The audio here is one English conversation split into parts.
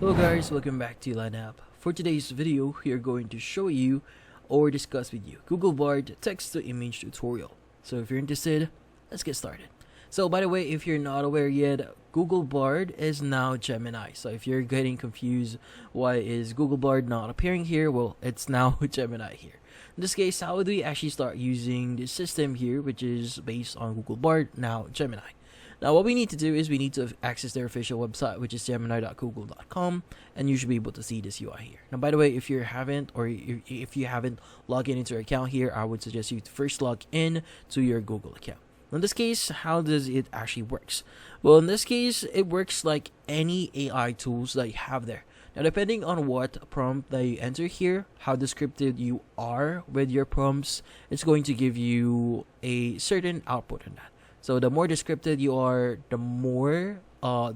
Hello guys, welcome back to LineUp. For today's video, we are going to show you or discuss with you Google Bard text to image tutorial. So if you're interested, let's get started. So by the way, if you're not aware yet, Google Bard is now Gemini. So if you're getting confused, why is Google Bard not appearing here? Well, it's now Gemini here. In this case, how do we actually start using the system here, which is based on Google Bard, now Gemini? Now what we need to do is we need to access their official website, which is gemini.google.com, and you should be able to see this UI here. Now by the way, if you haven't logged into your account here, I would suggest you to first log in to your Google account. In this case, how does it actually works? Well, in this case, it works like any AI tools that you have there. Now, depending on what prompt that you enter here, how descriptive you are with your prompts, it's going to give you a certain output on that. So the more descriptive you are, the more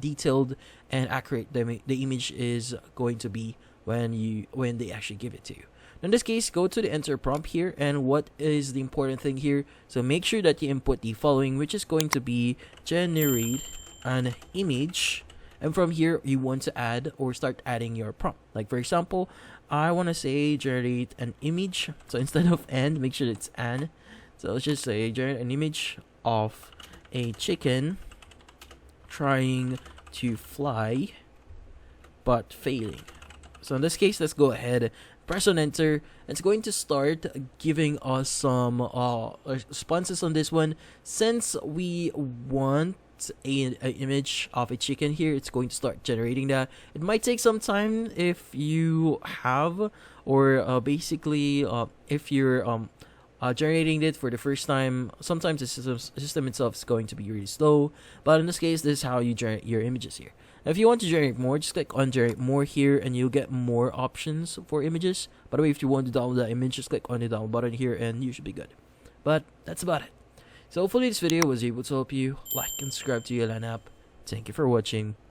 detailed and accurate the image is going to be when they actually give it to you. In this case, go to the enter prompt here, and what is the important thing here? So make sure that you input the following, which is going to be generate an image, and from here you want to add or start adding your prompt. Like for example, I want to say generate an image. So instead of and, make sure it's an. So let's just say generate an image of a chicken trying to fly but failing. So in this case, let's go ahead, press on enter. It's going to start giving us some responses on this one. Since we want an image of a chicken here, it's going to start generating that. It might take some time if you have, or basically if you're generating it for the first time. Sometimes the system itself is going to be really slow, but in this case, this is how you generate your images here. Now, if you want to generate more, just click on generate more here, and you'll get more options for images. By the way, if you want to download that image, just click on the download button here, and you should be good. But that's about it. So hopefully this video was able to help you. Like and subscribe to LineUp. Thank you for watching.